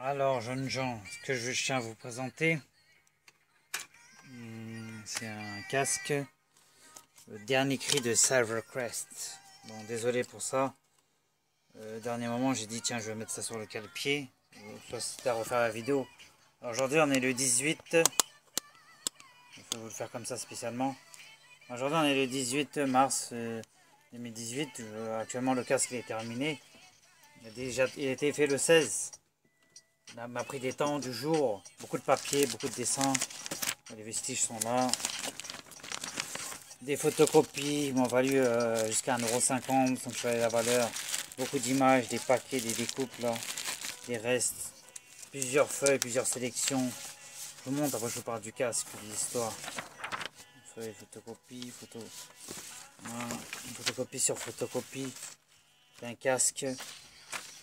Alors, jeunes gens, ce que je tiens à vous présenter, c'est un casque, le dernier cri de Silvercrest. Bon, désolé pour ça. Dernier moment, j'ai dit, tiens, je vais mettre ça sur le cale-pied. Soit c'était à refaire la vidéo. Alors, aujourd'hui, on est le 18. Il faut vous le faire comme ça spécialement. Aujourd'hui, on est le 18 mars 2018. Actuellement, le casque il est terminé. Il a été fait le 16. Ça m'a pris des temps du jour, beaucoup de papier, beaucoup de dessins. Les vestiges sont là. Des photocopies m'ont valu jusqu'à 1,50 €, donc je fais la valeur. Beaucoup d'images, des paquets, des découpes là, des restes, plusieurs feuilles, plusieurs sélections. Je vous montre, après je vous parle du casque, de l'histoire. Feuilles, photocopie, voilà. Photocopie sur photocopie. C'est un casque.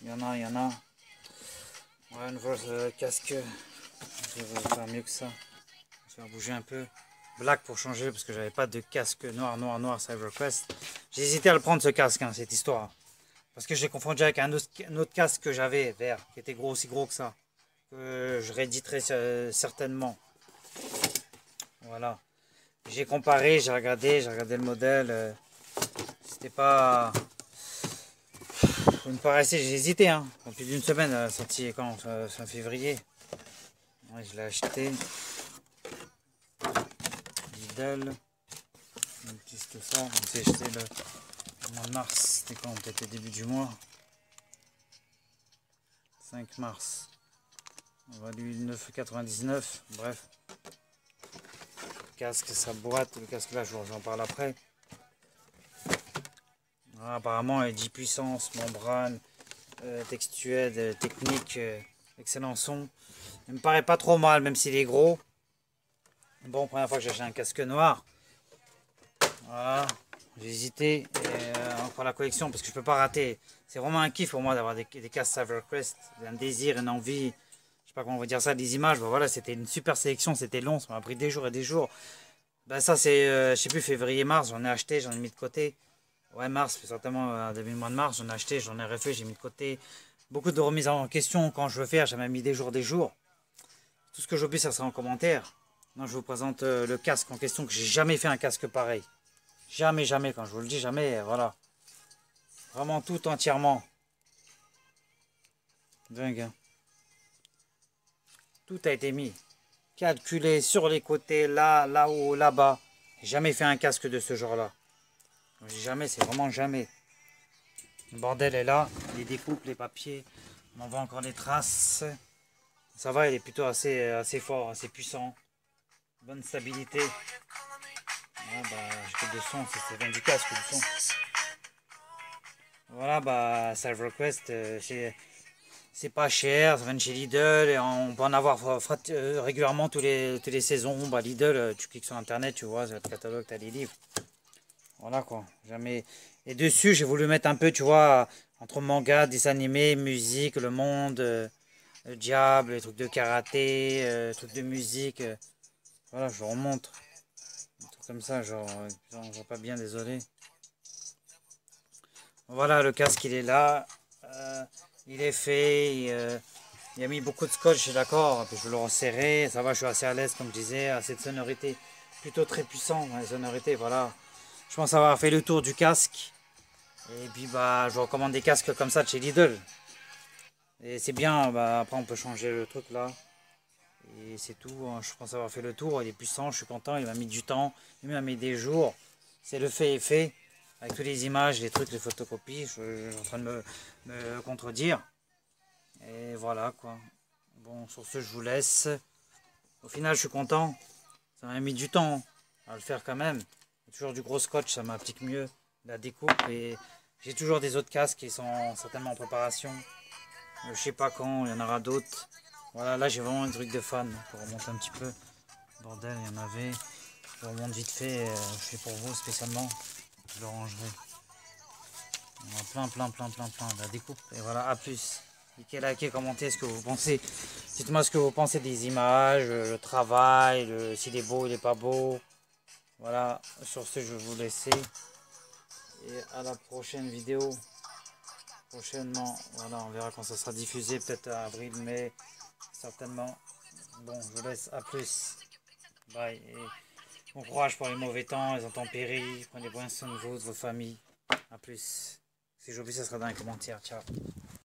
Il y en a, il y en a. Ouais, un nouveau casque. Je vais faire mieux que ça. Je vais bouger un peu. Black pour changer parce que j'avais pas de casque noir Silvercrest. J'ai hésité à le prendre ce casque, hein, cette histoire. Parce que j'ai confondu avec un autre casque que j'avais, vert, qui était gros, aussi gros que ça. Que je rééditerai certainement. Voilà. J'ai comparé, j'ai regardé le modèle. C'était pas... Il me paraissait, j'ai hésité, hein. Plus d'une semaine, sorti quand fin février. Ouais, je l'ai acheté. Lidl. Juste ça, on s'est acheté le mois de mars. C'était quand? Peut-être le début du mois. 5 mars. On va lui 9,99. Bref. Le casque, sa boîte. Le casque là, j'en parle après. Voilà, apparemment, il dit puissance, membrane, textuelle, technique, excellent son. Il me paraît pas trop mal, même s'il est gros. Bon, première fois que j'achète un casque noir. Voilà. J'ai hésité pour la collection parce que je peux pas rater. C'est vraiment un kiff pour moi d'avoir des casques Silvercrest. Un désir, une envie. Je sais pas comment on va dire ça, des images. Bon, voilà, c'était une super sélection. C'était long, ça m'a pris des jours et des jours. Ben, ça, c'est, je sais plus, février-mars. J'en ai acheté, j'en ai mis de côté. Ouais, mars, certainement, début du mois de mars. J'en ai acheté, j'en ai refait, j'ai mis de côté. Beaucoup de remises en question quand je veux faire. J'ai même mis des jours, des jours. Tout ce que j'oublie, ça sera en commentaire. Non, je vous présente le casque en question que j'ai jamais fait un casque pareil. Jamais, jamais, quand je vous le dis, jamais, voilà. Vraiment tout entièrement. Dingue, hein. Tout a été mis. Calculé sur les côtés, là, là-haut, là-bas. J'ai jamais fait un casque de ce genre-là. Jamais, c'est vraiment jamais. Le bordel est là. Les découpes, les papiers. On en voit encore des traces. Ça va, il est plutôt assez fort, assez puissant. Bonne stabilité. Ah, bah, j'ai que de son, c'est bien du casque, du son. Voilà, bah, Silvercrest, c'est pas cher, ça vient de chez Lidl et on peut en avoir régulièrement toutes les saisons. Bah, Lidl, tu cliques sur internet, tu vois, sur le catalogue, tu as les livres. Voilà quoi, jamais. Et dessus, j'ai voulu mettre un peu, tu vois, entre manga, dessins animés, musique, le monde, le diable, les trucs de karaté, trucs de musique. Voilà, je vous remontre. Un truc comme ça, genre, on voit pas bien, désolé. Voilà, le casque, il est là. Il est fait. Il a mis beaucoup de scotch, je suis d'accord. Puis je vais le resserrer. Ça va, je suis assez à l'aise, comme je disais. Assez de sonorité. Plutôt très puissant, hein, les sonorités, voilà. Je pense avoir fait le tour du casque. Et puis, bah, je vous recommande des casques comme ça de chez Lidl. Et c'est bien, bah, après, on peut changer le truc là. Et c'est tout, hein. Je pense avoir fait le tour. Il est puissant, je suis content. Il m'a mis du temps. Il m'a mis des jours. C'est le fait et fait. Avec toutes les images, les trucs, les photocopies. Je suis en train de me contredire. Et voilà quoi. Bon, sur ce, je vous laisse. Au final, je suis content. Ça m'a mis du temps à le faire quand même. Toujours du gros scotch, ça m'applique mieux la découpe. Et j'ai toujours des autres casques qui sont certainement en préparation. Je sais pas quand, il y en aura d'autres. Voilà, là j'ai vraiment un truc de fan pour remonter un petit peu. Bordel, il y en avait. Je remonte vite fait, je fais pour vous spécialement. Je le rangerai. On a plein. La découpe. Et voilà, à plus. Likez, commentez ce que vous pensez. Dites-moi ce que vous pensez des images, le travail, s'il est beau, il est pas beau. Voilà, sur ce, je vais vous laisser. Et à la prochaine vidéo. prochainement. Voilà, on verra quand ça sera diffusé, peut-être à avril, mai, certainement. Bon, je vous laisse, à plus. Bye. Et bon courage pour les mauvais temps, les intempéries. Prenez bien soin de vous, de vos familles. À plus. Si j'oublie, ça sera dans les commentaires. Ciao.